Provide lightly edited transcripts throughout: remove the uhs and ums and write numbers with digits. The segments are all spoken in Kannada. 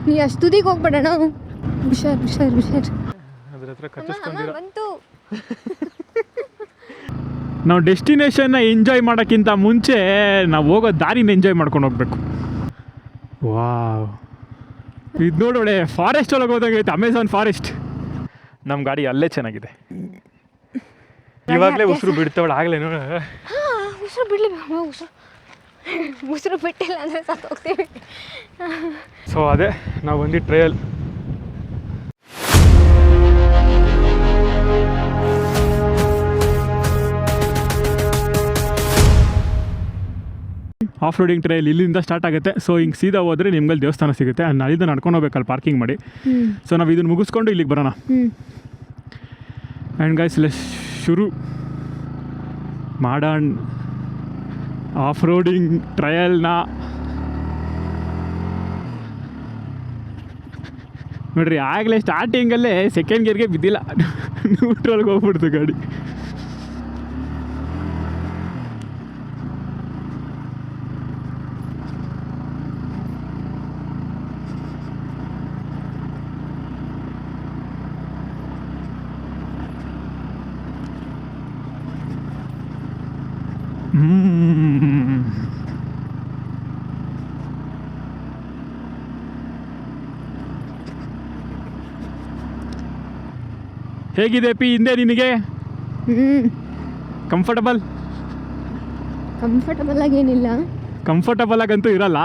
ನೀ ಅಷ್ಟು ತುದಿಗೆ ಹೋಗ್ಬೇಡಣ. ಹುಷಾರ್ ಹುಷಾರ್ ಹುಷಾರ್. ಅದ್ರ ಹತ್ರ ಕಚ್ಚಿಸ್ಕೊಂಡಿರೋ ಬಂತು. ನಾವು ಡೆಸ್ಟಿನೇಷನ್ನ ಎಂಜಾಯ್ ಮಾಡೋಕ್ಕಿಂತ ಮುಂಚೆ ನಾವು ಹೋಗೋ ದಾರಿನ ಎಂಜಾಯ್ ಮಾಡ್ಕೊಂಡು ಹೋಗ್ಬೇಕು. ವಾವ್, ಇದು ನೋಡೋಳೆ ಫಾರೆಸ್ಟ್ ಒಳಗೆ ಹೋದಾಗೈತೆ, ಅಮೆಝಾನ್ ಫಾರೆಸ್ಟ್. ನಮ್ಮ ಗಾಡಿ ಅಲ್ಲೇ ಚೆನ್ನಾಗಿದೆ. ಇವಾಗಲೇ ಉಸಿರು ಬಿಡ್ತಾವಳ ಆಗಲೇ ನೋಡ. ಉಸಿರು ಬಿಡಲಿ, ಉಸಿರು ಬಿಟ್ಟಿಲ್ಲ ಅಂದರೆ ಸತ್ತು ಹೋಗ್ತೀವಿ. ಸೊ ಅದೇ ನಾವು ಬಂದು ಟ್ರಯಲ್. ಆಫ್ ರೋಡಿಂಗ್ ಟ್ರಯಲ್ ಇಲ್ಲಿಂದ ಸ್ಟಾರ್ಟ್ ಆಗುತ್ತೆ. ಸೊ ಹಿಂಗೆ ಸೀದಾ ಹೋದರೆ ನಿಮ್ಗಲ್ಲಿ ದೇವಸ್ಥಾನ ಸಿಗುತ್ತೆ. ಅಲ್ಲಿಂದ ನಡ್ಕೊಂಡು ಹೋಗ್ಬೇಕಲ್ಲಿ ಪಾರ್ಕಿಂಗ್ ಮಾಡಿ. ಸೊ ನಾವು ಇದನ್ನು ಮುಗಿಸ್ಕೊಂಡು ಇಲ್ಲಿಗೆ ಬರೋಣ. ಆ್ಯಂಡ್ ಗೈಸ್ ಲೆಟ್ಸ್ ಶುರು ಮಾಡೋಣ ಆಫ್ ರೋಡಿಂಗ್ ಟ್ರಯಲ್ನ. ನೋಡ್ರಿ ಆಗಲೇ ಸ್ಟಾರ್ಟಿಂಗಲ್ಲೇ ಸೆಕೆಂಡ್ ಗೇರ್ಗೆ ಬಿದ್ದಿಲ್ಲ, ನ್ಯೂಟ್ರಲ್ಗೆ ಹೋಗ್ಬಿಡ್ತು ಗಾಡಿ. ಹೇಗಿದೆ ಪಿ ಹಿಂದೆ ನಿನಗೆ? ಕಂಫರ್ಟಬಲ್ ಆಗೇನಿಲ್ಲ, ಕಂಫರ್ಟಬಲ್ ಆಗಂತೂ ಇರಲ್ಲ.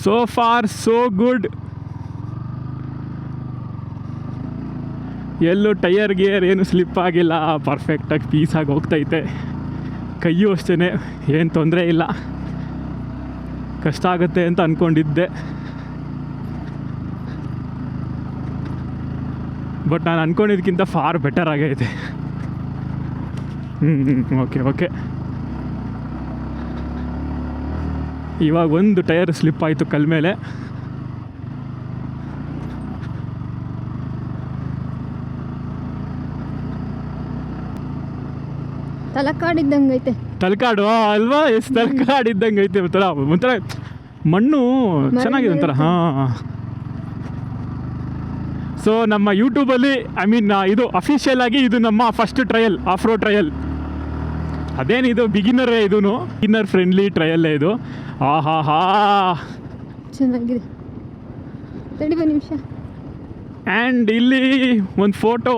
So for so good. ಎಲ್ಲೂ ಟೈರ್ ಗೇರ್ ಏನು ಸ್ಲಿಪ್ ಆಗಿಲ್ಲ, ಪರ್ಫೆಕ್ಟಾಗಿ ಪೀಸಾಗಿ ಹೋಗ್ತೈತೆ. ಕೈಯೂ ಅಷ್ಟೇ, ಏನು ತೊಂದರೆ ಇಲ್ಲ. ಕಷ್ಟ ಆಗುತ್ತೆ ಅಂತ ಅಂದ್ಕೊಂಡಿದ್ದೆ, ಬಟ್ ನಾನು ಅಂದ್ಕೊಂಡಿದ್ದಕ್ಕಿಂತ ಫಾರ್ ಬೆಟರ್ ಆಗೈತೆ. ಓಕೆ. ಇವಾಗ ಒಂದು ಟೈರ್ ಸ್ಲಿಪ್ ಆಯಿತು ಕಲ್ ಮೇಲೆ. ತಲಕಾಡಿದ್ದಂಗೈತೆ. ತಲಕಾಡು ಅಲ್ವಾ? ಎಷ್ಟು ತಲಕಾಡಿದ್ದಂಗೆ ಐತೆ. ಒಂಥರ ಮಣ್ಣು ಚೆನ್ನಾಗಿದೆ ಒಂಥರ. ಹಾಂ. ಸೊ ನಮ್ಮ ಯೂಟ್ಯೂಬಲ್ಲಿ ಇದು ಅಫಿಷಿಯಲ್ ಆಗಿ ಇದು ನಮ್ಮ first trial, off road trial. ಅದೇನಿದು ಬಿಗಿನರೇ, ಇದೂ ಬಿಗಿನರ್ ಫ್ರೆಂಡ್ಲಿ ಟ್ರಯಲ್ಲೇ ಇದು. ಆಹಾ ಚೆನ್ನಾಗಿದೆ. ತಡಿ ಒಂದು ನಿಮಿಷ. ಆ್ಯಂಡ್ ಇಲ್ಲಿ ಒಂದು ಫೋಟೋ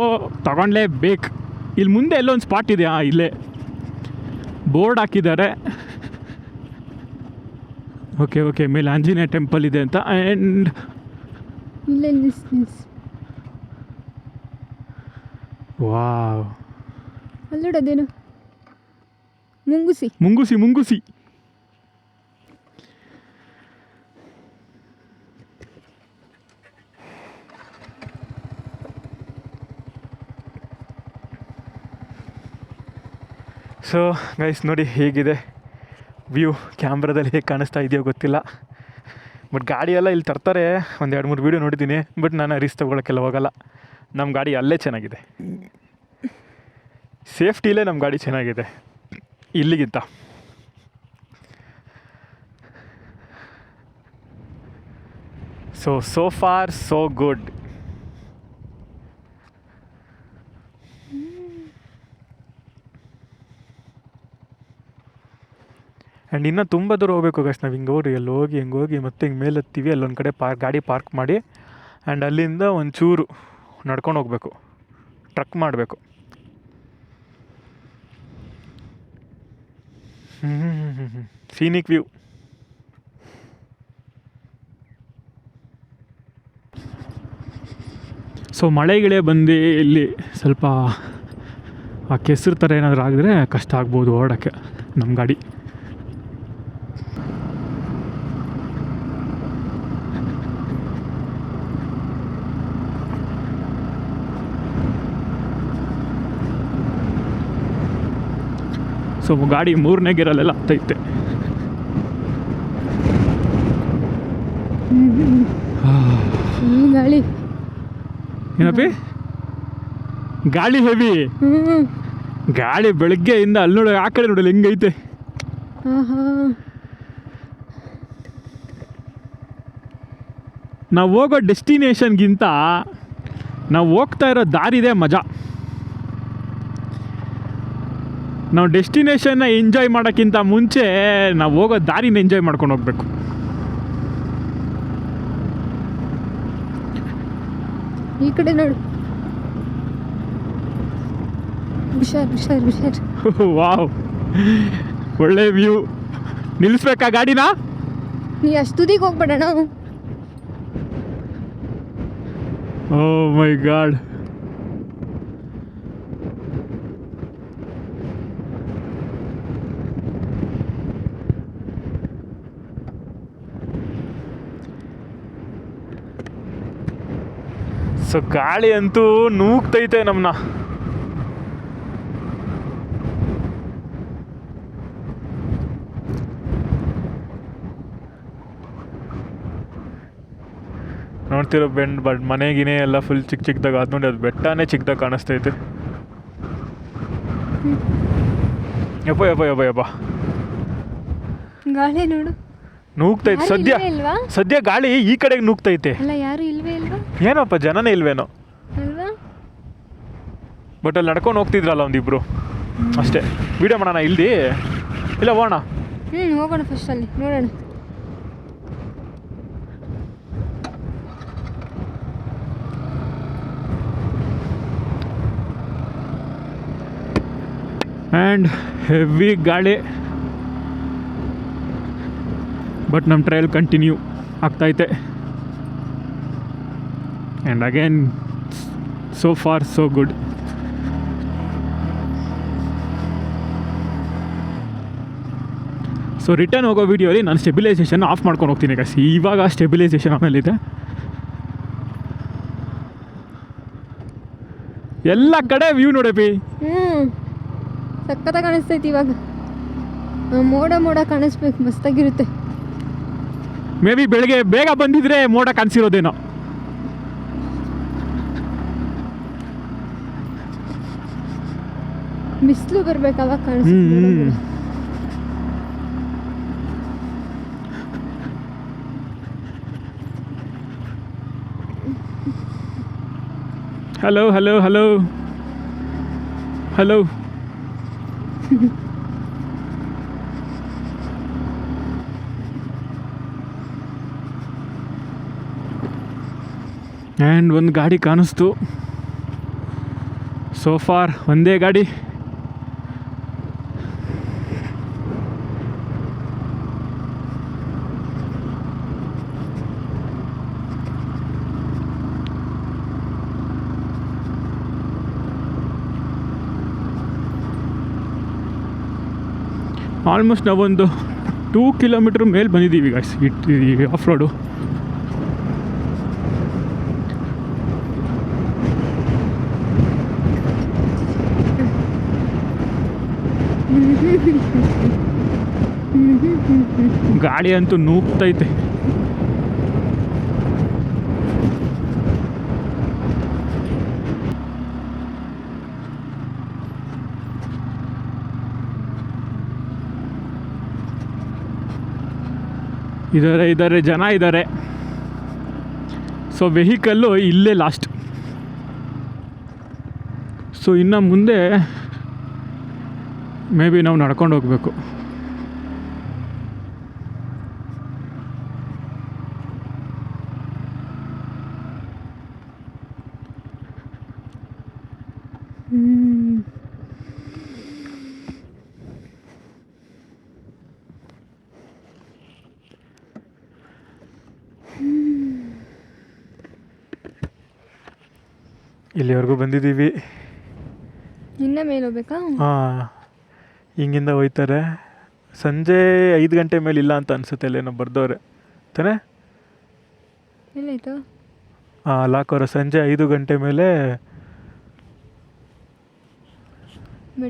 ತಗೊಳ್ಳೇಬೇಕು. ಇಲ್ಲಿ ಮುಂದೆ ಎಲ್ಲೊಂದು ಸ್ಪಾಟ್ ಇದೆ, ಇಲ್ಲೇ ಬೋರ್ಡ್ ಹಾಕಿದ್ದಾರೆ. ಓಕೆ ಮೇಲೆ ಆಂಜನೇಯ ಟೆಂಪಲ್ ಇದೆ ಅಂತ. ಆ್ಯಂಡ್ ಇಲ್ಲೇ ನಿಲ್ಸ್. ವಾವ್, ಅಲ್ಲೋಡೋದೇನು ಮುಂಗುಸಿ. ಸೊ ಗೈಸ್ ನೋಡಿ ಹೇಗಿದೆ ವ್ಯೂ. ಕ್ಯಾಮ್ರಾದಲ್ಲಿ ಹೇಗೆ ಕಾಣಿಸ್ತಾ ಇದೆಯೋ ಗೊತ್ತಿಲ್ಲ, ಬಟ್ ಗಾಡಿಯೆಲ್ಲ ಇಲ್ಲಿ ತರ್ತಾರೆ. ಒಂದು 2-3 ವೀಡಿಯೋ ನೋಡಿದ್ದೀನಿ, ಬಟ್ ನಾನು ರಿಸ್ಕ್ ತೊಗೊಳಕ್ಕೆಲ್ಲ ಹೋಗಲ್ಲ. ನಮ್ಮ ಗಾಡಿ ಅಲ್ಲೇ ಚೆನ್ನಾಗಿದೆ, ಸೇಫ್ಟಿಲೇ ನಮ್ಮ ಗಾಡಿ ಚೆನ್ನಾಗಿದೆ ಇಲ್ಲಿಗಿಂತ. So far so good. And ಇನ್ನೂ ತುಂಬ ದೂರ ಹೋಗ್ಬೇಕು ಗೈಸ್. ನಾವು ಹಿಂಗೆ ಹೆಂಗೆ ಹೋಗಿ ಮತ್ತೆ ಹಿಂಗೆ ಮೇಲೆ ಹತ್ತೀವಿ. ಅಲ್ಲೊಂದು ಕಡೆ ಗಾಡಿ ಪಾರ್ಕ್ ಮಾಡಿ, ಆ್ಯಂಡ್ ಅಲ್ಲಿಂದ ಒಂಚೂರು ನಡ್ಕೊಂಡು ಹೋಗಬೇಕು, ಟ್ರಕ್ ಮಾಡಬೇಕು. Scenic view. ಸೊ ಮಳೆ ಗಿಳೆ ಬಂದು ಇಲ್ಲಿ ಸ್ವಲ್ಪ ಆ ಕೆಸರು ಥರ ಏನಾದರೂ ಆಗಿದ್ರೆ ಕಷ್ಟ ಆಗ್ಬೋದು ಓಡೋಕ್ಕೆ ನಮ್ಮ ಗಾಡಿ. ಸೊ ಗಾಡಿ 3ನೇ ಗೇರಲ್ಲೆಲ್ಲ ಹತ್ತೈತೆ. ಗಾಳಿ ಏನಪ್ಪಿ ಗಾಳಿ ಹೆವಿ. ಗಾಳಿ ಬೆಳಗ್ಗೆಯಿಂದ ಅಲ್ಲಿ ನೋಡಿ, ಆ ಕಡೆ ನೋಡಲ್ಲ ಹೆಂಗೈತೆ. ನಾವು ಹೋಗೋ ಡೆಸ್ಟಿನೇಷನ್ಗಿಂತ ನಾವು ಹೋಗ್ತಾ ಇರೋ ದಾರಿದೇ ಮಜಾ. ನಾವು ಡೆಸ್ಟಿನೇಷನ್ನ ಎಂಜಾಯ್ ಮಾಡೋಕ್ಕಿಂತ ಮುಂಚೆ ನಾವು ಹೋಗೋ ದಾರಿನ ಎಂಜಾಯ್ ಮಾಡ್ಕೊಂಡು ಹೋಗ್ಬೇಕು. ಈ ಕಡೆ ನೋಡು, ಹುಷಾರ್ ಹುಷಾರ್ ಹುಷಾರ್. ವಾವ್, ಒಳ್ಳೆ ವ್ಯೂ. ನಿಲ್ಲಿಸ್ಬೇಕಾ ಗಾಡಿನ? ನೀ ಅಷ್ಟು ತುದಿಗೆ ಹೋಗ್ಬೇಡ. ನಾವು ಓ ಮೈ ಗಾಡ್. ಸೊ ಗಾಳಿ ಅಂತೂ ನೂಗ್ತೈತೆ ನಮ್ಮನ್ನ. ನೋಡ್ತಿರೋ ಮನೆಗಿನೇ ಎಲ್ಲ ಫುಲ್ ಚಿಕ್ಕ ಚಿಕ್ಕದಾಗ ಅದು ನೋಡಿ, ಅದು ಬೆಟ್ಟನೇ ಚಿಕ್ಕದಾಗ ಕಾಣಿಸ್ತೈತೆ. ಯಪ್ಪ ಯಪ್ಪ ಯಪ್ಪ ಯಪ್ಪ, ಗಾಳಿ ನೋಡು ನೂಗ್ತೈತೆ. ಸದ್ಯ ಗಾಳಿ ಈ ಕಡೆಗೆ ನೂಗ್ತೈತೆ. ಅಲ್ಲ, ಯಾರು ಇಲ್ವೇ ಇಲ್ವಾ? ಏನಪ್ಪ ಜನನೇ ಇಲ್ವೇನೋ ಅಲ್ವಾ? ಬಟ್ ಅಲ್ಲಿ ನಡ್ಕೊಂಡು ಹೋಗ್ತಿದ್ರಲ್ಲ ಒಂದಿಬ್ರು ಅಷ್ಟೇ. ವಿಡಿಯೋ ಮಾಡೋಣ ಇಲ್ಲಿ, ಇಲ್ಲ ಹೋಗೋಣ? ಹೋಗೋಣ, ಫಸ್ಟ್ ಅಲ್ಲಿ ನೋಡೋಣ. ಆ್ಯಂಡ್ ಹೆವಿ ಗಾಳಿ, ಬಟ್ ನಮ್ಮ ಟ್ರಯಲ್ ಕಂಟಿನ್ಯೂ ಆಗ್ತೈತೆ. And again so for so good. So return ಹೋಗೋ ವೀಡಿಯೋಲಿ ನಾನು ಸ್ಟೆಬಿಲೈಸೇಷನ್ ಆಫ್ ಮಾಡ್ಕೊಂಡು ಹೋಗ್ತೀನಿ ಗೈಸ್. ಇವಾಗ ಸ್ಟೆಬಿಲೈಸೇಷನ್ ಆಮೇಲಿದೆ. ಎಲ್ಲ ಕಡೆ ವ್ಯೂ ನೋಡಪ್ಪಿ. ಸಕ್ಕತ್ತಾಗಿ ಕಾಣಿಸ್ತೈತಿ. ಇವಾಗ ಮೋಡ ಮೋಡ ಕಾಣಿಸ್ಬೇಕು, ಮಸ್ತಾಗಿರುತ್ತೆ. ಮೇ ಬಿ ಬೆಳಗ್ಗೆ ಬೇಗ ಬಂದಿದ್ರೆ ಮೋಡ ಕಾಣಿಸಿರೋದೇನೋ. ಬಿಸಿಲು ಬರ್ಬೇಕು, ಅವಾಗ ಕಾಣಿಸುತ್ತೆ. Hello hello hello hello. And ಒಂದು ಗಾಡಿ ಕಾಣಿಸ್ತು. ಸೋ ಫಾರ್ ಒಂದೇ ಗಾಡಿ. ಆಲ್ಮೋಸ್ಟ್ ನಾವೊಂದು 2 ಕಿಲೋಮೀಟ್ರ್ ಮೇಲೆ ಬಂದಿದ್ದೀವಿ ಗಾಯ್ಸ್ ಈ ಆಫ್ ರೋಡು. ಗಾಳಿ ಅಂತೂ ನೂಗ್ತೈತೆ. ಇದ್ದಾರೆ ಜನ ಇದ್ದಾರೆ. ಸೊ ವೆಹಿಕಲ್ಲು ಇಲ್ಲೇ ಲಾಸ್ಟ್. ಸೊ ಇನ್ನು ಮುಂದೆ ಮೇ ಬಿ ನಾವು ನಡ್ಕೊಂಡು ಹೋಗಬೇಕು. ಇಲ್ಲಿವರೆಗೂ ಬಂದಿದ್ದೀವಿ. ಇನ್ನೂ ಮೇಲೆ ಹೋಗ್ಬೇಕಾ? ಹಾಂ, ಹಿಂಗಿಂದ ಹೋಯ್ತಾರೆ. ಸಂಜೆ 5 ಗಂಟೆ ಮೇಲೆ ಇಲ್ಲ ಅಂತ ಅನಿಸುತ್ತೆ, ಅಲ್ಲೇನೋ ಬರ್ದವ್ರೆ ತಾನೇ. ಎಲ್ಲಾಯ್ತು? ಹಾಂ, ಲಾಕೋರ ಸಂಜೆ 5 ಗಂಟೆ ಮೇಲೆ.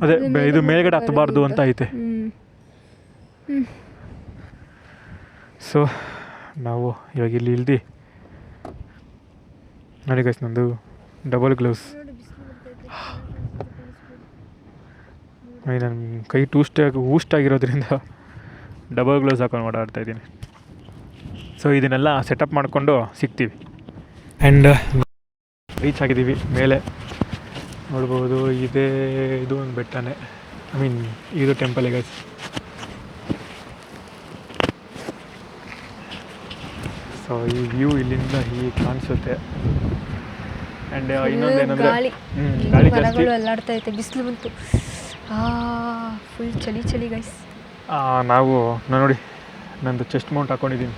ಅದೇ ಇದು ಮೇಲ್ಗಡೆ ಹತ್ತಬಾರ್ದು ಅಂತ ಐತೆ. ಸೊ ನಾವು ಇವಾಗ ಇಲ್ಲಿ ಇಳ್ದು ನೋಡಿ ಗೈಸ್, ನಂದು ಡಬಲ್ ಗ್ಲೌಸ್. ನನ್ನ ಕೈ ಊಷ್ಟಾಗಿರೋದ್ರಿಂದ ಡಬಲ್ ಗ್ಲೌಸ್ ಹಾಕೊಂಡು ಓಡಾಡ್ತಾ ಇದ್ದೀನಿ. ಸೊ ಇದನ್ನೆಲ್ಲ ಸೆಟಪ್ ಮಾಡಿಕೊಂಡು ಸಿಗ್ತೀವಿ. ಆ್ಯಂಡ್ ರೀಚ್ ಆಗಿದ್ದೀವಿ ಮೇಲೆ. ನೋಡ್ಬೋದು, ಇದು ಒಂದು ಬೆಟ್ಟನೇ, ಇದು ಟೆಂಪಲ್ ಗೈಸ್. ಸೊ ಈ ವ್ಯೂ ಇಲ್ಲಿಂದ ಹೀಗೆ ಕಾಣಿಸುತ್ತೆ. ಆ್ಯಂಡ್ ಇನ್ನೊಂದೇನಂದರೆ ಗಾಳಿ ಜಾಸ್ತಿ ಅಲ್ಲಾಡ್ತಾ ಐತೆ, ಬಿಸಿಲು ಬಂತು. ಫುಲ್ ಚಳಿ ಗೈಸ್. ನಾನು ನೋಡಿ ನಂದು ಚೆಸ್ಟ್ ಮೌಂಟ್ ಹಾಕೊಂಡಿದ್ದೀನಿ.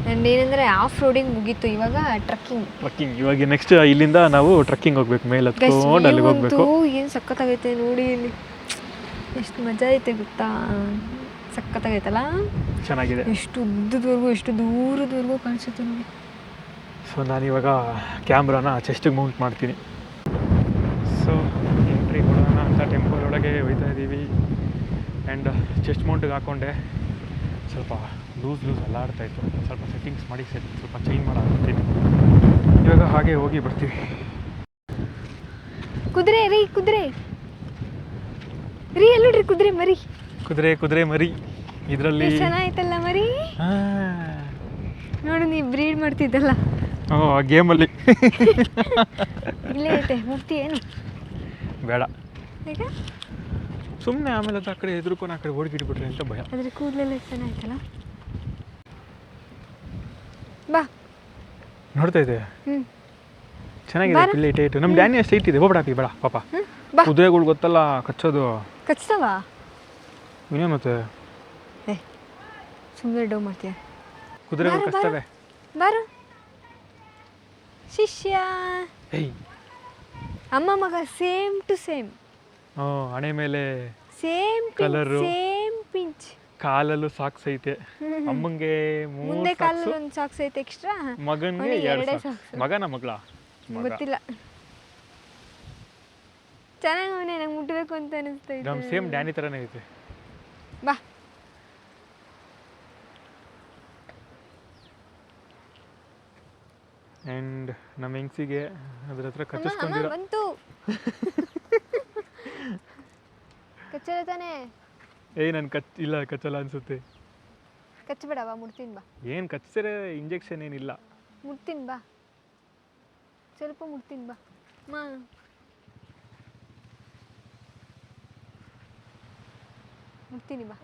ಆ್ಯಂಡ್ ಏನಂದರೆ ಆಫ್ ರೋಡಿಂಗ್ ಮುಗೀತು, ಇವಾಗ ಟ್ರಕ್ಕಿಂಗ್. ಇವಾಗ ನೆಕ್ಸ್ಟ್ ಇಲ್ಲಿಂದ ನಾವು ಟ್ರಕ್ಕಿಂಗ್ ಹೋಗ್ಬೇಕು, ಮೇಲೆ ಹತ್ಕೊಂಡು ಅಲ್ಲಿಗೆ ಹೋಗ್ಬೇಕು. ಏನು ಸಖತ್ತಾಗೈತೆ ನೋಡಿ, ಇಲ್ಲಿ ಎಷ್ಟು ಮಜಾ ಐತೆ ಗೊತ್ತಾ, ಸಖತ್ತಾಗೈತಲ್ಲ, ಚೆನ್ನಾಗಿದೆ. ಎಷ್ಟು ಉದ್ದದವರೆಗೂ ಎಷ್ಟು ದೂರದವರೆಗೂ ಕಾಣಿಸುತ್ತೆ ನೋಡಿ. ಸೊ ನಾನಿವಾಗ ಕ್ಯಾಮ್ರಾನ ಚೆಸ್ಟಿಗೆ ಮೌಂಟ್ ಮಾಡ್ತೀನಿ. ಸೊ ಎಂಟ್ರಿ ಕೊಡೋಣ ಅಂತ ಟೆಂಪಲ್ ಒಳಗೆ ಹೋಯ್ತಾ ಇದ್ದೀವಿ. ಆ್ಯಂಡ್ ಚೆಸ್ಟ್ ಮೌಂಟಿಗೆ ಹಾಕ್ಕೊಂಡೆ, ಸ್ವಲ್ಪ ಲೂಸ್ ಎಲ್ಲ ಆಡ್ತಾಯಿತ್ತು. ಸ್ವಲ್ಪ ಸೆಟ್ಟಿಂಗ್ಸ್ ಮಾಡಿ ಸ್ವಲ್ಪ ಚೇಂಜ್ ಮಾಡಾಕ್ತೀನಿ. ಇವಾಗ ಹಾಗೆ ಹೋಗಿ ಬರ್ತೀವಿ. ಕುದುರೆ ರೀ ಎಲ್ಲೋಡ್ರಿ, ಕುದುರೆ ಮರಿ. ಇದರಲ್ಲಿ ಚೆನ್ನಾಯ್ತಲ್ಲ ಮರಿ. ನೋಡು, ನೀವು ಬ್ರೀಡ್ ಮಾಡ್ತಿದ್ದಲ್ಲ ಆ ಗೇಮಲ್ಲಿ. ಇಲ್ಲೇ ಐತೆ, ಹೋಗ್ತಿ ಏನು? ಬೇಡ, ಈಗ ಸುಮ್ಮನೆ ಆಮೇಲೆ ಅದು ಆ ಕಡೆ ಎದುರ್ಕೊಂಡು ಆ ಕಡೆ ಓಡಿಗಿಟ್ಬಿಟ್ರೆ ಅಂತ ಭಯ. ಅದ್ರ ಕೂದಲೆಲ್ಲ ಚೆನ್ನಾಯ್ತಲ್ಲ. ಬಾ, ನೋಡ್ತಾ ಇದೆ, ಚೆನ್ನಾಗಿದೆ. ಪಿಲ್ಲೆ ಇಟ್ಟು ನಮ್ಮ ಡ್ಯಾನಿ ಅಷ್ಟು ಐಟಿದೆ. ಹೋಗ್ಬಿಡಾಪಿ ಬೇಡ ಪಾಪ. ಕುದುರೆಗಳು ಗೊತ್ತಲ್ಲ ಕಚ್ಚೋದು. ಕಚ್ತಾವ? ಇನ್ನೇನು ಮತ್ತೆ ಸುಮ್ಮನೆ ಡೌ ಮಾಡ್ತೀಯ. ಕುದುರೆಗಳು ಕಚ್ತವೆ. ಬಾರು ಶಿಷ್ಯ. ಅಮ್ಮ ಮಗ ಸೇಮ್ ಟು ಸೇಮ್. ಹಣೆ ಮೇಲೆ ಸೇಮ್ ಕಲರು, ಸೇಮ್ ಪಿಂಚ್. ಕಾಲಲ್ಲೂ ಸಾಕ್ಸ್ ಐತೆ. ಅಮ್ಮಂಗೆ ಮುಂದೆ ಕಾಲಲ್ಲಿ ಒಂದು ಸಾಕ್ಸ್ ಐತೆ ಎಕ್ಸ್ಟ್ರಾ, ಮಗನ್ಗೆ 2 ಸಾಕ್ಸ್. ಮಗನ ಮಗಳ ಗೊತ್ತಿಲ್ಲ. ಚೆನ್ನಾಗಿ ಅವನೇ, ನಂಗೆ ಮುಟ್ಟಬೇಕು ಅಂತ ಅನಿಸ್ತಾ ಇದೆ. ನಮ್ಮ ಸೇಮ್ ಡ್ಯಾನಿ ಥರನೇ ಐತೆ. ಬಾ. ಆ್ಯಂಡ್ ನಮ್ಮ ಹೆಂಗ್ಸಿಗೆ ಅದ್ರ ಹತ್ರ ಕಚ್ಚಿಸ್ಕೊಂಡಿರೋ ಬಂತು. ಕಚ್ಚಲ್ಲ ತಾನೇ? ನಾನು ಇಲ್ಲ, ಕಚ್ಚಲ್ಲ ಅನ್ಸುತ್ತೆ. ಕಚ್ಚಬೇಡ, ಬಾ ಮುಡ್ತೀನಿ ಬಾ. ಏನು ಕಚ್ಚಿದ್ರೆ ಇಂಜೆಕ್ಷನ್ ಏನಿಲ್ಲ. ಮುಡ್ತೀನಿ ಬಾ, ಸ್ವಲ್ಪ ಮುಡ್ತೀನಿ ಬಾ. ಮುಡ್ತೀನಿ ಬಾ.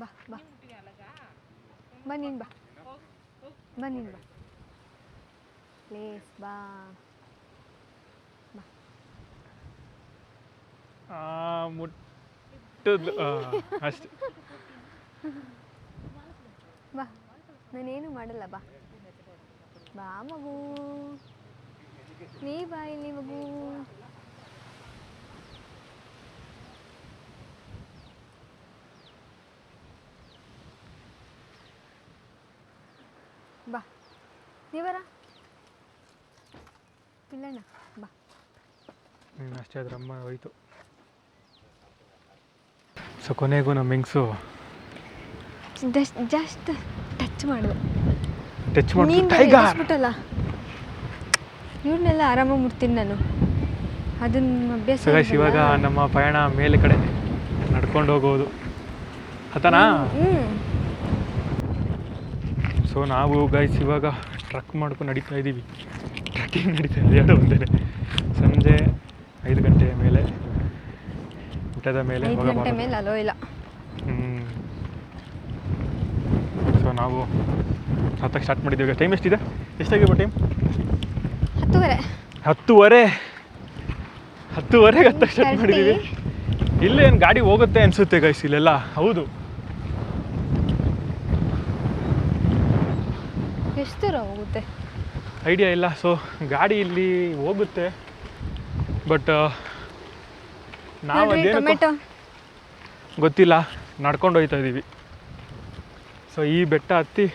ಬಾ ಬಾ ಬಾ, ನೀನು ಬಾ, ಪ್ಲೀಸ್ ಬಾ. ಮುಟ್ಟದ್ದು ಅಷ್ಟೇ. ಬಾ, ನಾನೇನು ಮಾಡಲ್ಲ. ಬಾ ಬಾ ಮಗು, ನೀ ಬಾ ಇಲ್ಲಿ ಮಗು. ಬಾ, ನೀ ಬರ ಪಿಲ್ಲಣ್ಣ, ಬಾ. ಅಷ್ಟೇ, ಅದ್ರ ಅಮ್ಮ ಹೋಯ್ತು. ಸೊ ಕೊನೆಗೂ ನಮ್ಮ ಹೆಂಗ್ಸು ಜಸ್ಟ್ ಟಚ್ ಮಾಡಿದೆ. ಟಚ್ ಮಾಡಿಬಿಟ್ಟಲ್ಲ. ಇವ್ರನ್ನೆಲ್ಲ ಆರಾಮಾಗಿ ಮುಟ್ತೀನಿ ನಾನು, ಅದನ್ನ ಅಭ್ಯಾಸ. ಇವಾಗ ನಮ್ಮ ಪಯಣ ಮೇಲೆ ಕಡೆ ನಡ್ಕೊಂಡು ಹೋಗೋದು ಆತನಾ. ಸೊ ನಾವು ಗೈಸ್ ಇವಾಗ ಟ್ರಕ್ ಮಾಡ್ಕೊಂಡು ನಡೀತಾ ಇದ್ದೀವಿ. ಟ್ರಕ್ಕಿಂಗ್ ನಡೀತಾ ಇದೆ, ಎರಡು ಒಂದೇ. ಸಂಜೆ 5 ಗಂಟೆ ಮೇಲೆ, ಊಟದ ಮೇಲೆ 5 ಗಂಟೆ ಮೇಲೆ ಅಲೋ ಇಲ್ಲ. ಸೊ ನಾವು ಹತ್ತಕ್ಕೆ ಸ್ಟಾರ್ಟ್ ಮಾಡಿದ್ದೀವಿ. ಟೈಮ್ ಎಷ್ಟಿದೆ? ಎಷ್ಟಾಗಿರ್ಬೋದು ಟೈಮ್? 10:30. 10:30ಗೆ ಹತ್ತಕ್ಕೆ ಸ್ಟಾರ್ಟ್ ಮಾಡಿದ್ದೀವಿ. ಇಲ್ಲೇನು ಗಾಡಿ ಹೋಗುತ್ತೆ ಅನಿಸುತ್ತೆ ಗೈಸ್ ಇಲ್ಲೆಲ್ಲ. ಹೌದು, ಎಷ್ಟು ದೂರ ಹೋಗುತ್ತೆ ಐಡಿಯಾ ಇಲ್ಲ. ಸೊ ಗಾಡಿ ಇಲ್ಲಿ ಹೋಗುತ್ತೆ, ಬಟ್ ನಾವು ಅದೇನು ಟೊಮೆಟೊ ಗೊತ್ತಿಲ್ಲ, ನಡ್ಕೊಂಡು ಹೋಗ್ತಾ ಇದ್ದೀವಿ. ಸೊ ಈ ಬೆಟ್ಟ ಹತ್ತಿ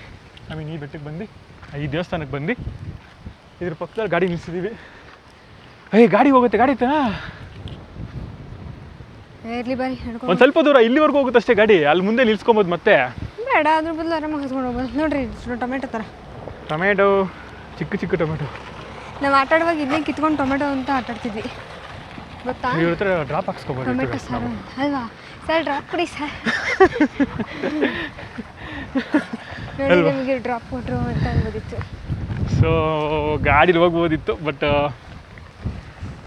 ಈ ಬೆಟ್ಟಕ್ಕೆ ಬಂದು ಈ ದೇವಸ್ಥಾನಕ್ಕೆ ಬಂದು ಇದ್ರ ಪಕ್ಕದಲ್ಲಿ ಗಾಡಿ ನಿಲ್ಸಿದ್ದೀವಿ. ಗಾಡಿ ಹೋಗುತ್ತೆ, ಗಾಡಿ ಇತ್ತನಾ ಇರ್ಲಿ ಬಾರಿ ಒಂದು ಸ್ವಲ್ಪ ದೂರ ಇಲ್ಲಿವರೆಗೂ ಹೋಗುತ್ತೆ ಅಷ್ಟೇ ಗಾಡಿ. ಅಲ್ಲಿ ಮುಂದೆ ನಿಲ್ಸ್ಕೊಬೋದು ಮತ್ತೆ. ಬೇಡ, ಅದ್ರ ಬದಲು ಆರಾಮಾಗಿ ಹತ್ಕೊಂಡು ಹೋಗ್ಬೋದು. ನೋಡ್ರಿ ಟೊಮೆಟೊ ಥರ. ಟೊಮೆಟೊ, ಚಿಕ್ಕ ಟೊಮೆಟೊ. ನಾವು ಆಟ ಆಡುವಾಗ ಇದನ್ನೇ ಕಿತ್ಕೊಂಡು ಟೊಮೆಟೊ ಅಂತ ಆಟಾಡ್ತಿದ್ವಿ, ಗೊತ್ತಾ? ಇವ್ರ ಹತ್ರ ಡ್ರಾಪ್ ಹಾಕ್ಸ್ಕೊಬೋದು. ಟೊಮೆಟೊ ಸಾರು ಅಲ್ವಾ ಸರ್? ಡ್ರಾಪ್ ಕೊಡಿ ಸರ್. ನೋಡಿ ನಮಗೆ ಡ್ರಾಪ್ ಕೊಟ್ಟರು ಅಂತ ಅನ್ಬೋದಿತ್ತು. ಸೊ ಗಾಡೀಲಿ ಹೋಗ್ಬೋದಿತ್ತು, ಬಟ್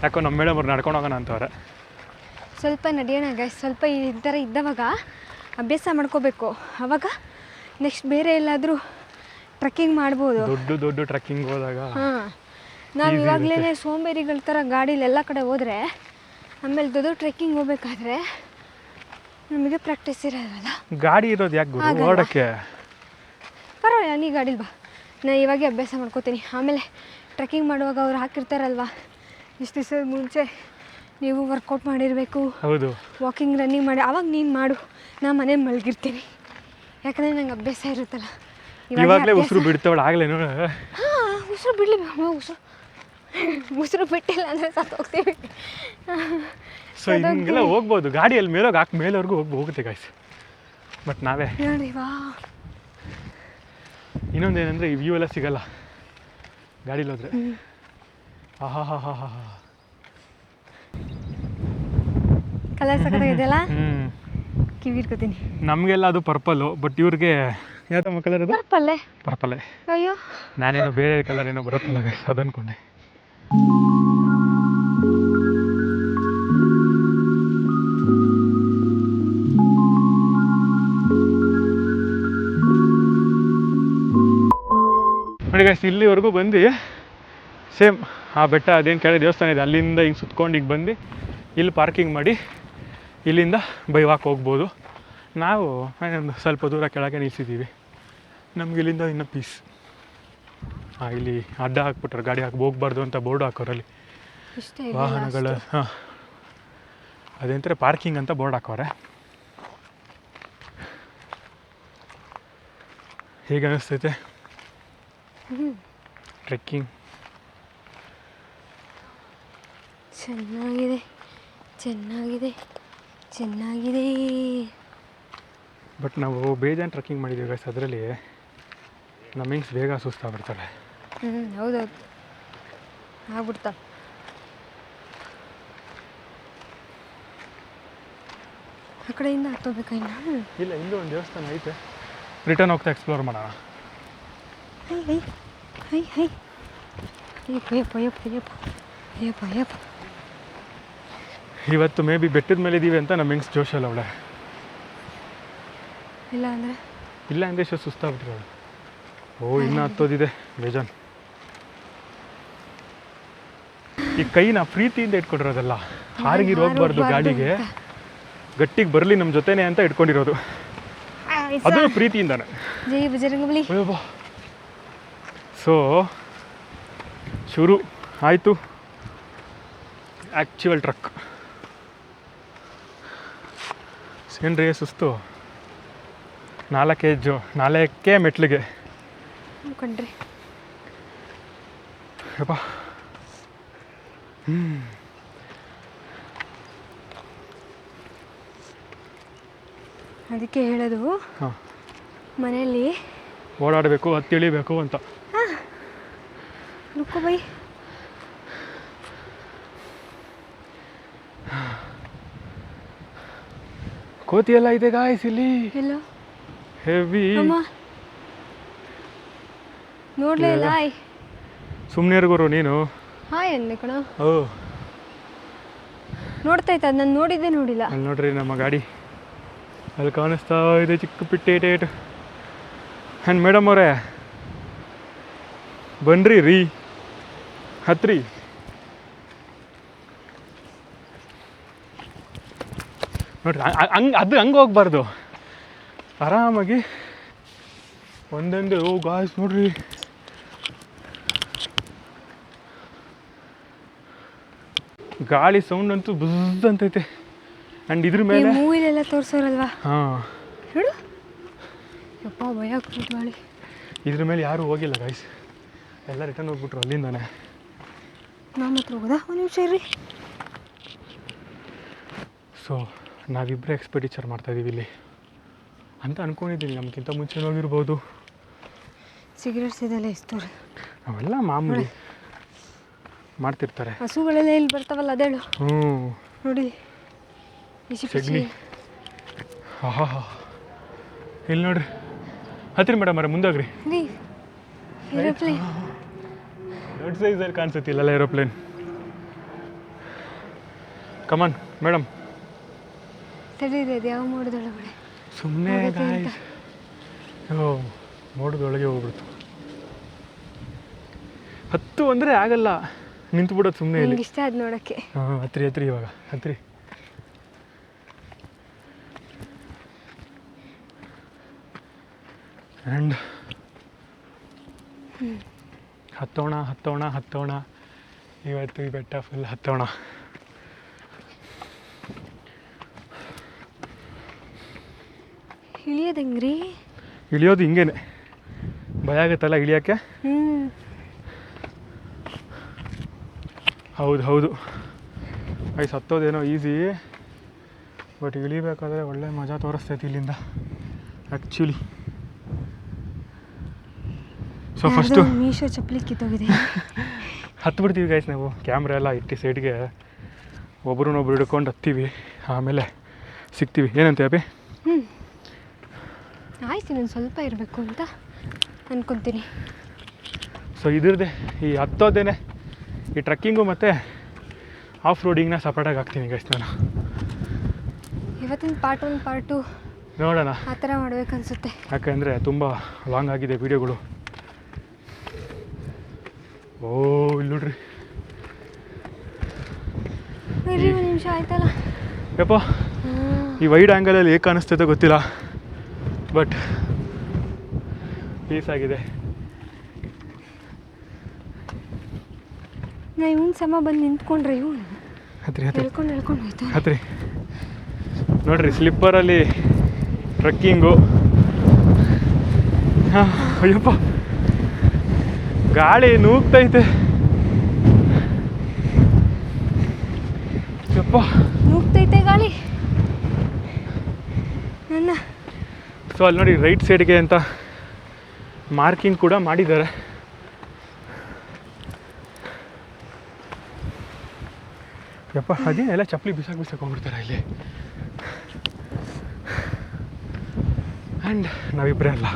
ಯಾಕೋ ನಮ್ಮ ಮೇಡಮ್ ಅವ್ರು ನಡ್ಕೊಂಡು ಹೋಗೋಣ ಅಂತವ್ರೆ. ಸ್ವಲ್ಪ ನಡೆಯೋಣ ಗೈಸ್, ಸ್ವಲ್ಪ ಈ ಥರ ಇದ್ದವಾಗ ಅಭ್ಯಾಸ ಮಾಡ್ಕೋಬೇಕು. ಆವಾಗ ನೆಕ್ಸ್ಟ್ ಬೇರೆ ಎಲ್ಲಾದರೂ ಟ್ರೆಕ್ಕಿಂಗ್ ಮಾಡ್ಬೋದು. ದೊಡ್ಡ ಟ್ರೆಕ್ಕಿಂಗ್ ಹೋದಾಗ ಹಾಂ, ನಾವು ಇವಾಗಲೇ ಸೋಂಬೇರಿಗಳ ಥರ ಗಾಡೀಲಿ ಎಲ್ಲ ಕಡೆ ಹೋದರೆ ಆಮೇಲೆ ದೊಡ್ಡ ಟ್ರೆಕ್ಕಿಂಗ್ ಹೋಗ್ಬೇಕಾದ್ರೆ ನಮಗೆ ಪ್ರಾಕ್ಟೀಸ್ ಇರೋಲ್ಲ. ಗಾಡಿ ಇರೋದು ಯಾಕೆ ಗುರು ಓಡೋಕ್ಕೆ? ಪರವಾಗಿಲ್ಲ, ನೀ ಗಾಡೀಲಿ ಬಾ, ನಾನು ಇವಾಗೆ ಅಭ್ಯಾಸ ಮಾಡ್ಕೋತೀನಿ. ಆಮೇಲೆ ಟ್ರೆಕ್ಕಿಂಗ್ ಮಾಡುವಾಗ ಅವ್ರು ಹಾಕಿರ್ತಾರಲ್ವ, ಇಷ್ಟು ದಿವಸದ ಮುಂಚೆ ನೀವು ವರ್ಕೌಟ್ ಮಾಡಿರಬೇಕು, ಹೌದು, ವಾಕಿಂಗ್ ರನ್ನಿಂಗ್ ಮಾಡಿ, ಅವಾಗ ನೀನು ಮಾಡು, ನಾನು ಮನೇಲಿ ಮಲಗಿರ್ತೀನಿ. ಯಾಕಂದರೆ ನಂಗೆ ಅಭ್ಯಾಸ ಇರುತ್ತಲ್ಲ. ಇವಾಗಲೇ ಉಸಿರು ಬಿಡ್ತಾವಳ ಆಗಲೇ ನೋಡ. ಹಾಂ, ಉಸಿರು ಬಿಡಲಿ, ಉಸಿರು ಬಿಟ್ಟಿಲ್ಲ ಅಂದರೆ ಸತ್ತು ಹೋಗ್ತೀವಿ. ಸೊ ಹಿಂಗೆಲ್ಲ ಹೋಗ್ಬೋದು ಗಾಡಿಯಲ್ಲಿ, ಮೇಲವರೆಗೂ ಹೋಗುತ್ತೆ ಗಾಯ್ಸ್. ಬಟ್ ನಾವೇ ನೋಡಿ ವಾ, ಇನ್ನೊಂದೇನೆಂದರೆ ಈ ವ್ಯೂ ಎಲ್ಲ ಸಿಗಲ್ಲ ಗಾಡೀಲಿ ಹೋದ್ರೆ. ಕಲರ್ ಸಕ್ಕತ್ತಾಗಿದೆಯಲ್ಲ, ಕಿವಿ ಇಟ್ಕೋತೀನಿ. ನಮಗೆಲ್ಲ ಅದು ಪರ್ಪಲ್ಲು, ಬಟ್ ಇವ್ರಿಗೆ ಯಾವ ಕಲರ್ ಅದು? ಪರ್ಪಲ್ಲೇ. ಅಯ್ಯೋ, ನಾನೇನೋ ಬೇರೆ ಕಲರ್ ಏನೋ ಬರುತ್ತಲ್ಲ ಗೈಸ್, ಅದು ಅನ್ಕೊಂಡೆ. ನೋಡಿ ಗೈಸ್, ಇಲ್ಲಿವರೆಗೂ ಬಂದು ಸೇಮ್ ಆ ಬೆಟ್ಟ ಅದೇನು ಕೆಳಗೆ ದೇವಸ್ಥಾನ ಇದೆ ಅಲ್ಲಿಂದ ಹಿಂಗೆ ಸುತ್ಕೊಂಡು ಈಗ ಬಂದು ಇಲ್ಲಿ ಪಾರ್ಕಿಂಗ್ ಮಾಡಿ ಇಲ್ಲಿಂದ ಬೈ ವಾಕ್ ಹೋಗ್ಬೋದು. ನಾವು ಒಂದು ಸ್ವಲ್ಪ ದೂರ ಕೆಳಗೆ ನಿಲ್ಸಿದ್ದೀವಿ. ನಮ್ಗೆ ಇಲ್ಲಿಂದ ಇನ್ನೂ ಪೀಸ್. ಇಲ್ಲಿ ಅಡ್ಡ ಹಾಕ್ಬಿಟ್ರೆ ಗಾಡಿ ಹೋಗ್ಬಾರ್ದು ಅಂತ ಬೋರ್ಡ್ ಹಾಕೋರಲ್ಲಿ ವಾಹನಗಳ. ಹಾಂ, ಅದೇಂತಾರೆ ಪಾರ್ಕಿಂಗ್ ಅಂತ ಬೋರ್ಡ್ ಹಾಕೋರೆ. ಹೇಗೆ ಅನ್ನಿಸ್ತೈತೆ ಟ್ರೆಕ್ಕಿಂಗ್? ಚೆನ್ನಾಗಿದೆ. ಬಟ್ ನಾವು ಬೇಜಾನ್ ಟ್ರೆಕ್ಕಿಂಗ್ ಮಾಡಿದ್ದೀವಿ ಗೈಸ್, ಅದರಲ್ಲಿ ನಮಗೆ ಬೇಗ ಸುಸ್ತಾಗ್ಬಿಡ್ತಾಳೆ. ಹೌದೌದು, ಆಗ್ಬಿಡ್ತಾವೆ. ಆ ಕಡೆಯಿಂದ ಹತ್ತೋಬೇಕಾ ಇನ್ನು? ಇಲ್ಲ, ಇಲ್ಲೂ ಒಂದು ದೇವಸ್ಥಾನ ಐತೆ, ರಿಟರ್ನ್ ಹೋಗ್ತಾ ಎಕ್ಸ್ಪ್ಲೋರ್ ಮಾಡೋಣ. ಇವತ್ತು ಮೇ ಬಿ ಬೆಟ್ಟದ ಮೇಲೆ ಇದ್ದೀವಿ ಅಂತ ನಮ್ಮ ಹೆಂಗ್ಸ್ ಜೋಶಲ್ಲ ಅವಳೆ. ಇಲ್ಲ ಅಂದರೆ ಎಷ್ಟು ಸುಸ್ತಾಗ್ಬಿಟ್ಟಿರೋಳು. ಇನ್ನೂ ಹತ್ತೋದಿದೆ ಬೇಜಾನ್. ಈ ಕೈನ ಪ್ರೀತಿಯಿಂದ ಇಟ್ಕೊಂಡಿರೋದಲ್ಲ, ಹಾರಿಗಿರು ಹೋಗ್ಬಾರ್ದು, ಗಾಡಿಗೆ ಗಟ್ಟಿಗೆ ಬರಲಿ ನಮ್ಮ ಜೊತೆನೆ ಅಂತ ಇಟ್ಕೊಂಡಿರೋದು, ಅದು ಪ್ರೀತಿಯಿಂದಾನೆ. ಜೈ ಬಜರಂಗಬಲಿ. ಸೊ ಶುರು ಆಯಿತು ಆ್ಯಕ್ಚುವಲ್ ಟ್ರಕ್. ಏನ್ರಿ ಸುಸ್ತು? 4 ಮೆಟ್ಲಿಗೆ ಕಣ್ರಿ. ಯಪ್ಪ, ಅದಕ್ಕೆ ಹೇಳೋದು ಮನೆಯಲ್ಲಿ ಓಡಾಡಬೇಕು, ಹತ್ತಿ ಇಳಿಬೇಕು ಅಂತ. ರುಕೋ ಬೈ. ಕೋತಿ ಎಲ್ಲ ಇದೆ ಗಾಯ್ಸ್ ಇಲ್ಲಿ. ಹೆವಿ. ನೋಡ್ಲೇ ಇಲ್ಲ. ಸುಮ್ಮನೆ ಗುರು ನೀನು. ಹಾಯ್ ಅಂದೆ ಕಣ. ಓ, ನೋಡ್ತಾ ಇದ್ದ, ನಾನು ನೋಡಿದ್ದೆ ನೋಡಿಲ್ಲ. ಅಲ್ಲಿ ನೋಡ್ರಿ ನಮ್ಮ ಗಾಡಿ ಅಲ್ಲಿ ಕಾಣಿಸ್ತಾ ಇದೆ, ಚಿಕ್ಕ ಪಿಟ್ಟೆ. ಆ್ಯಂಡ್ ಮೇಡಮ್ ಅವರೇ, ಬನ್ರಿ ರೀ ಹತ್ರಿ. ನೋಡ್ರಿ ಹಂಗೆ ಹೋಗ್ಬಾರ್ದು, ಆರಾಮಾಗಿ ಒಂದೊಂದು. ಓ ಗಾಯ್ಸ್ ನೋಡ್ರಿ, ಗಾಳಿ ಸೌಂಡ್ ಅಂತೂ ಬುಜ್ ಅಂತೈತೆ. ಆ್ಯಂಡ್ ಇದ್ರ ಮೇಲೆ ಮೂವಿಲೆಲ್ಲ ತೋರಿಸೋರಲ್ವಾ, ಹಾಂ ಹೇಳು ಯಪ್ಪ ಭಯ ಆಗ್ತದೆ ಗಾಳಿ. ಇದ್ರ ಮೇಲೆ ಯಾರೂ ಹೋಗಿಲ್ಲ ಗಾಯ್ಸ್, ಎಲ್ಲ ರಿಟರ್ನ್ ಹೋಗ್ಬಿಟ್ರು ಅಲ್ಲಿಂದಾನೆ. ನಾವು ಮಾತ್ರ ಹೋಗೋದಾ? ಒಂದು ನಿಮಿಷ ಇರ್ರಿ. ಸೊ ನಾವಿಬ್ಬರೇ ಎಕ್ಸ್ಪೆಂಡಿಚರ್ ಮಾಡ್ತಾಯಿದ್ದೀವಿ ಇಲ್ಲಿ ಅಂತ ಅಂದ್ಕೊಂಡಿದ್ದೀನಿ. ನಮಗಿಂತ ಮುಂಚೆ ಹೋಗಿರ್ಬೋದು. ಸಿಗರೇಟ್ಸ್ ಇದೆಲ್ಲ ಇಸ್ತವ್ರಿ, ಅವೆಲ್ಲ ಮಾಮೂಲಿ ಮಾಡ್ತಿರ್ತಾರೆ. ಹಸುಗಳೆಲ್ಲ ಇಲ್ಲಿ ಬರ್ತಾವಲ್ಲ ಅದೇಳು. ಹ್ಞೂ ನೋಡಿ ಸಗಣಿ. ಹಾ ಇಲ್ಲಿ ನೋಡ್ರಿ, ಹತ್ತಿರ ಮೇಡಮ್ ಅವರೇ ಮುಂದೋಗ್ರಿ. ಏರೋಪ್ಲೇನ್ ದೊಡ್ಡ ಸೈಜಲ್ಲಿ ಕಾಣಿಸುತ್ತಿಲ್ಲ ಏರೋಪ್ಲೇನ್. ಕಮಾನ್ ಮೇಡಮ್. ತಡೀರಿ, ಅದು ಯಾವ ಮೋಡದೊಳಗಡೆ ಸುಮ್ಮನೆ ಗಾಯ್ಸ್. ಓ ಮೋಡದೊಳಗೆ ಹೋಗ್ಬಿಡ್ತು. ಹತ್ತು ಅಂದರೆ ಆಗಲ್ಲ, ನಿಂತು ಬಿಡೋದು ಸುಮ್ಮನೆ ಇಲ್ಲಿ. ಇಷ್ಟ ಅದು ನೋಡೋಕ್ಕೆ. ಹಾಂ ಹತ್ರಿ ಹತ್ರಿ, ಇವಾಗ ಹತ್ರಿ. ಆ್ಯಂಡ್ ಹತ್ತೋಣ ಹತ್ತೋಣ ಹತ್ತೋಣ, ಇವತ್ತು ಈ ಬೆಟ್ಟ ಫುಲ್ ಹತ್ತೋಣ. ಇಳಿಯೋದು ಹೆಂಗ್ರಿ? ಇಳಿಯೋದು ಹಿಂಗೇನೆ, ಭಯ ಆಗುತ್ತಲ್ಲ ಇಳಿಯೋಕ್ಕೆ. ಹೌದು ಹೌದು ಐಸ್, ಹತ್ತೋದೇನೋ ಈಸಿ, ಬಟ್ ಇಳಿಬೇಕಾದ್ರೆ ಒಳ್ಳೆ ಮಜಾ ತೋರಿಸ್ತೈತಿ ಇಲ್ಲಿಂದ ಆ್ಯಕ್ಚುಲಿ. ಸೊ ಫಸ್ಟು ಮೀಶೋ ಚಪ್ಪಲಿ ಕಿತ್ತೋಗಿದೆ. ಹತ್ಬಿಡ್ತೀವಿ ಗೈಸ್ ನಾವು, ಕ್ಯಾಮ್ರಾ ಎಲ್ಲ ಇಟ್ಟು ಸೈಡ್ಗೆ, ಒಬ್ರನ್ನೊಬ್ರು ಹಿಡ್ಕೊಂಡು ಹತ್ತೀವಿ, ಆಮೇಲೆ ಸಿಗ್ತೀವಿ. ಏನಂತ ಅಭಿ? ಆಯ್ತು, ನಾನು ಸ್ವಲ್ಪ ಇರಬೇಕು ಅಂತ ಅಂದ್ಕೊತೀನಿ. ಸೊ ಇದ್ರದ್ದೇ ಈ ಹತ್ತೋದೇನೆ ಈ ಟ್ರಕ್ಕಿಂಗು ಮತ್ತು ಆಫ್ ರೋಡಿಂಗ್ನ ಸಪ್ರೇಟಾಗಿ ಹಾಕ್ತೀನಿ ಗೈಸ್ ನಾನು. ಇವತ್ತಿನ ಪಾರ್ಟ್ 1 ಪಾರ್ಟ್ 2 ನೋಡೋಣ, ಆ ಥರ ಮಾಡ್ಬೇಕನ್ಸುತ್ತೆ. ಯಾಕೆಂದರೆ ತುಂಬ ಲಾಂಗ್ ಆಗಿದೆ ವೀಡಿಯೋಗಳು. ಓ ಇಲ್ಲಿ ನೋಡ್ರಿ, ಇರ್ರಿ ಒಂದು ನಿಮಿಷ ಆಯ್ತಲ್ಲ. ಯಪ್ಪ ಈ ವೈಡ್ ಆ್ಯಂಗಲಲ್ಲಿ ಹೇಗೆ ಕಾಣಿಸ್ತೈತೆ ಗೊತ್ತಿಲ್ಲ, ಬಟ್ ಪೀಸ್ ಆಗಿದೆ. ನಾ ಇವನು ಸಮ ಬಂದು ನಿಂತ್ಕೊಂಡ್ರೆ ಇವನು ಹತ್ರಿ ಹತ್ರಿ ಹೇಳ್ಕೊಂಡು ಹೋಯ್ತು. ಹತ್ರಿ ನೋಡ್ರಿ, ಸ್ಲಿಪ್ಪರಲ್ಲಿ ಟ್ರಕ್ಕಿಂಗು. ಹಾಂ ಅಯ್ಯಪ್ಪ, ಗಾಳಿ ನೂಗ್ತೈತೆ ಯಪ್ಪ, ನೂಗ್ತೈತೆ ಗಾಳಿ ನನ್ನ. ಸೊ ಅಲ್ಲಿ ನೋಡಿ ರೈಟ್ ಸೈಡ್ಗೆ ಅಂತ ಮಾರ್ಕಿಂಗ್ ಕೂಡ ಮಾಡಿದ್ದಾರೆ. ಯಪ್ಪ ಅದೇನೆಲ್ಲ ಚಪ್ಪಲಿ ಬಿಸಾಕೊಂಡ್ಬಿಡ್ತಾರೆ ಇಲ್ಲಿ. ಆ್ಯಂಡ್ ನಾವಿಬ್ಬರೇ ಅಲ್ಲ,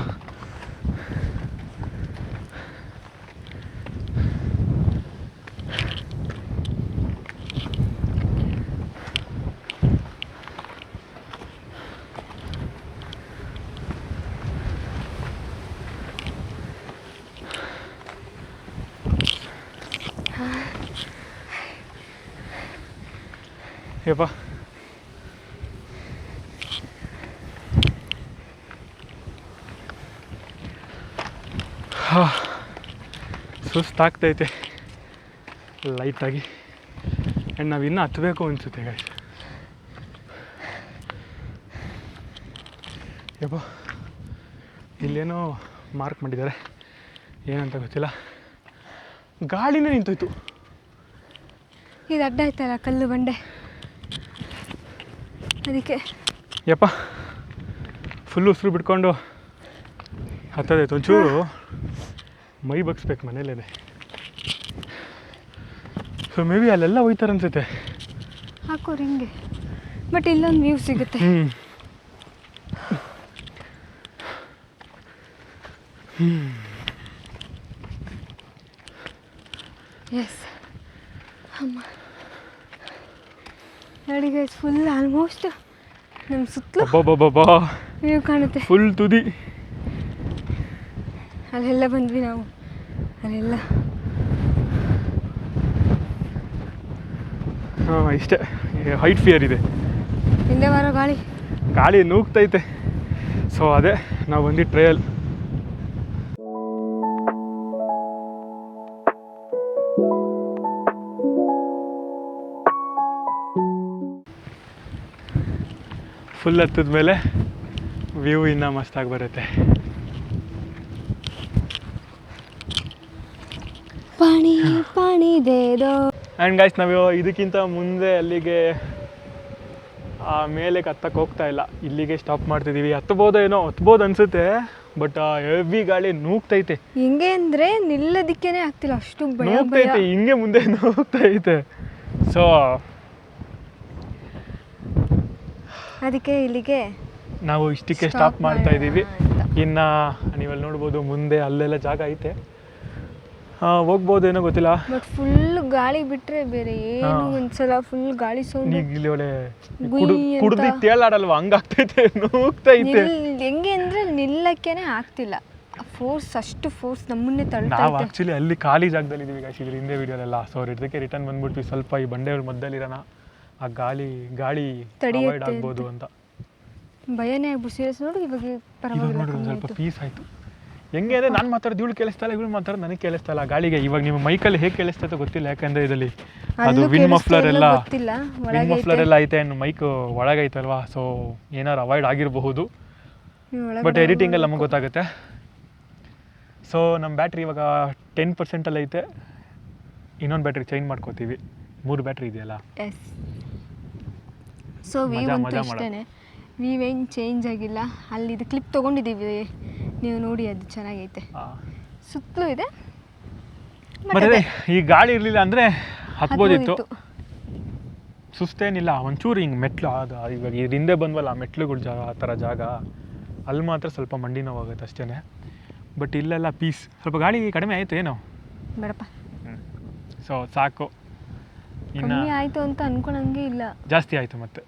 ಯಪ್ಪ ಸುಸ್ತಾಗ್ತೈತೆ ಲೈಟಾಗಿ. ಆ್ಯಂಡ್ ನಾವು ಇನ್ನೂ ಹತ್ತಬೇಕು ಅನಿಸುತ್ತೆ ಗಾಯ್ಸ್. ಯಪ್ಪ ಇಲ್ಲೇನೋ ಮಾರ್ಕ್ ಮಾಡಿದ್ದಾರೆ, ಏನಂತ ಗೊತ್ತಿಲ್ಲ. ಗಾಳಿನೇ ನಿಂತೋಯ್ತು. ಇದು ಅಡ್ಡ ಆಯ್ತಲ್ಲ ಕಲ್ಲು ಬಂಡೆ, ಅದಕ್ಕೆ. ಯಪ್ಪ ಫುಲ್ಲು ಉಸಿರು ಬಿಟ್ಕೊಂಡು ಹತ್ತದೈತೆ. ಒಂಚೂರು ಮೈ ಬಗ್ಸ್ಬೇಕು ಮನೇಲೇನೆ. ಸೊ ಮೇ ಬಿ ಅಲ್ಲೆಲ್ಲ ಹೋಯ್ತಾರೆ ಅನ್ಸುತ್ತೆ. ಹಾಕೋರು ಹಿಂಗೆ, ಬಟ್ ಇಲ್ಲೊಂದು ವ್ಯೂ ಸಿಗುತ್ತೆ. ಎಸ್ ಅಮ್ಮ ನೋಡಿ ಗೈಸ್, ಫುಲ್ ಆಲ್ಮೋಸ್ಟ್ ನಮ್ಮ ಸುತ್ತಲೂ ವ್ಯೂ ಕಾಣುತ್ತೆ. ಫುಲ್ ತುದಿ. ಅಲ್ಲೆಲ್ಲ ಬಂದ್ವಿ ನಾವು. ಅಲ್ಲೆಲ್ಲ ಹಾಂ ಇಷ್ಟೇ, ಹೈಟ್ ಫಿಯರ್ ಇದೆ, ಹಿಂದೆ ಬರೋ ಗಾಳಿ ನೂಗ್ತೈತೆ. ಸೊ ಅದೇ ನಾವು ಬಂದು ಟ್ರಯಲ್. ಫುಲ್ ಹತ್ತದ ಮೇಲೆ ವ್ಯೂ ಇನ್ನೂ ಮಸ್ತಾಗಿ ಬರುತ್ತೆ. ಪಾಣಿ ಪಾಣಿ ದೇದೋ. ಆ್ಯಂಡ್ ಗೈಸ್, ನಾವು ಇದಕ್ಕಿಂತ ಮುಂದೆ ಅಲ್ಲಿಗೆ ಮೇಲೆ ಹತ್ತಕ್ಕೆ ಹೋಗ್ತಾ ಇಲ್ಲ, ಇಲ್ಲಿಗೆ ಸ್ಟಾಪ್ ಮಾಡ್ತಿದ್ದೀವಿ. ಹತ್ಬೋದು ಅನಿಸುತ್ತೆ, ಬಟ್ ಹೆವಿ ಗಾಳಿ ನೂಗ್ತೈತೆ. ಹೆಂಗೆ ಅಂದರೆ ನಿಲ್ಲೋದಕ್ಕೇನೆ ಆಗ್ತಿಲ್ಲ, ಅಷ್ಟು ಭಯ ನೂಗ್ತೈತೆ, ಹಿಂಗೆ ಮುಂದೆ ನೂಗ್ತೈತೆ. ಸೊ ಅದಕ್ಕೆ ಇಲ್ಲಿಗೆ ನಾವು ಇಷ್ಟಕ್ಕೆ ಸ್ಟಾಪ್ ಮಾಡ್ತಾ ಇದ್ದೀವಿ. ಇನ್ನು ನೀವಲ್ಲಿ ನೋಡ್ಬೋದು ಮುಂದೆ ಅಲ್ಲೆಲ್ಲ ಜಾಗ ಐತೆ, ಹೋಗ್ಬೋದೇನೋ ಗೊತ್ತಿಲ್ಲ. ಬಟ್ ಫುಲ್ ಗಾಳಿ ಬಿಟ್ಟರೆ ಬೇರೆ ಏನು ಒಂದ್ಸಲ ಫುಲ್ ಗಾಳಿ ಸೌಂಡ್. ಈಗ ಇಲ್ಲಿ ಒಳ್ಳೆ ಕುಡ್ದು ತೇಲಾಡಲ್ವ, ಹಂಗಾಗ್ತೈತೆ, ನೂಗ್ತೈತೆ. ಹೆಂಗೆ ಅಂದರೆ ನಿಲ್ಲಕ್ಕೇನೆ ಆಗ್ತಿಲ್ಲ, ಅಷ್ಟು ಫೋರ್ಸ್ ನಮ್ಮನ್ನೇ ತಳ್ತಾ. ನಾವು ಆ್ಯಕ್ಚುಲಿ ಅಲ್ಲಿ ಖಾಲಿ ಜಾಗದಲ್ಲಿ ಇದ್ದೀವಿ ಗಾಯ್ಸ್, ಇದ್ರ ಹಿಂದೆ ವಿಡಿಯೋಲೆಲ್ಲ. ಸೊ ಇದಕ್ಕೆ ರಿಟರ್ನ್ ಬಂದ್ಬಿಟ್ವಿ, ಸ್ವಲ್ಪ ಈ ಬಂಡೆಗಳ ಮಧ್ಯದಲ್ಲಿರೋಣ, ಆ ಗಾಳಿ ಅವಾಯ್ಡ್ ಆಗ್ಬೋದು ಅಂತ. ಭಯನೇ ಆಗ್ಬಿಟ್ಟು ಸೀರಿಯಸ್. ನೋಡಿ ಇವಾಗ ಪರವಾಗಿಲ್ಲ, ಸ್ವಲ್ಪ ಪೀಸ್ ಆಯಿತು. ಹೆಂಗೆ ಅಂದರೆ ನಾನು ಮಾತಾಡೋದು ಇವಳು ಕೇಳಿಸ್ತಾ ಇಲ್ಲ, ಇವಳು ಮಾತಾಡೋದು ನನಗೆ ಕೇಳಿಸ್ತಾ ಇಲ್ಲ ಗಾಳಿಗೆ. ಇವಾಗ ನಿಮ್ಮ ಮೈಕಲ್ಲಿ ಹೇಗೆ ಕೇಳಿಸ್ತೈತೋ ಗೊತ್ತಿಲ್ಲ, ಯಾಕಂದರೆ ಇದರಲ್ಲಿ ಅದು ವಿಂಡ್ ಮಫ್ಲರ್ ಎಲ್ಲ ಐತೆ, ಮೈಕ್ ಒಳಗೈತಲ್ವಾ. ಸೊ ಏನಾರು ಅವಾಯ್ಡ್ ಆಗಿರಬಹುದು, ಬಟ್ ಎಡಿಟಿಂಗಲ್ಲಿ ನಮಗೆ ಗೊತ್ತಾಗುತ್ತೆ. ಸೊ ನಮ್ಮ ಬ್ಯಾಟ್ರಿ ಇವಾಗ 10% ಐತೆ, ಇನ್ನೊಂದು ಬ್ಯಾಟ್ರಿ ಚೇಂಜ್ ಮಾಡ್ಕೋತೀವಿ. 3 ಬ್ಯಾಟ್ರಿ ಇದೆಯಲ್ಲ. ಸೊ ಅಷ್ಟೇ, ಏನು ಚೇಂಜ್ ಆಗಿಲ್ಲ. ಅಲ್ಲಿ ಇದು ಕ್ಲಿಪ್ ತೊಗೊಂಡಿದ್ದೀವಿ, ನೀವು ನೋಡಿ, ಅದು ಚೆನ್ನಾಗೈತೆ, ಸುತ್ತಲೂ ಇದೆ. ಮತ್ತೆ ಈ ಗಾಳಿ ಇರಲಿಲ್ಲ ಅಂದರೆ ಹತ್ಬೋದಿತ್ತು, ಸುಸ್ತೇನಿಲ್ಲ. ಒಂಚೂರು ಹಿಂಗೆ ಮೆಟ್ಲು ಇವಾಗ ಹಿಂದೆ ಬಂದ್ವಲ್ಲ ಮೆಟ್ಲುಗಳ ಜಾಗ, ಆ ಥರ ಜಾಗ, ಅಲ್ಲಿ ಮಾತ್ರ ಸ್ವಲ್ಪ ಮಂಡಿ ನೋವಾಗುತ್ತೆ ಅಷ್ಟೇ. ಬಟ್ ಇಲ್ಲೆಲ್ಲ ಪೀಸ್. ಸ್ವಲ್ಪ ಗಾಳಿ ಕಡಿಮೆ ಆಯಿತು ಏನೋ ಬೇಡಪ್ಪ. ಸೊ ಸಾಕು, ಇನ್ನು ಆಯಿತು ಅಂತ ಅನ್ಕೊಳಂಗೆ ಇಲ್ಲ, ಜಾಸ್ತಿ ಆಯಿತು ಮತ್ತೆ.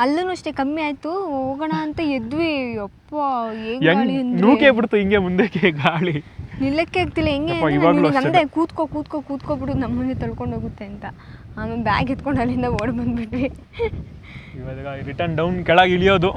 ಅಲ್ಲೂ ಅಷ್ಟೇ ಕಮ್ಮಿ ಆಯಿತು, ಹೋಗೋಣ ಅಂತ ಎದ್ವಿ. ಅಪ್ಪ ನೂಕೆ ಬಿಡ್ತು ಹಿಂಗೆ ಮುಂದಕ್ಕೆ ಗಾಳಿ, ನಿಲ್ಲಕ್ಕೆ ಆಗ್ತಿಲ್ಲ. ಹೆಂಗೆ ನಮ್ದೆ ಕೂತ್ಕೊಬಿಡು ನಮ್ಮನ್ನೇ ತಳ್ಕೊಂಡು ಹೋಗುತ್ತೆ ಅಂತ. ಆಮೇಲೆ ಬ್ಯಾಗ್ ಎತ್ಕೊಂಡು ಅಲ್ಲಿಂದ ಓಡಿ ಬಂದ್ಬಿಟ್ವಿ. ಇವಾಗ ರಿಟರ್ನ್ ಡೌನ್ ಕೆಳಗೆ ಇಳಿಯೋದು.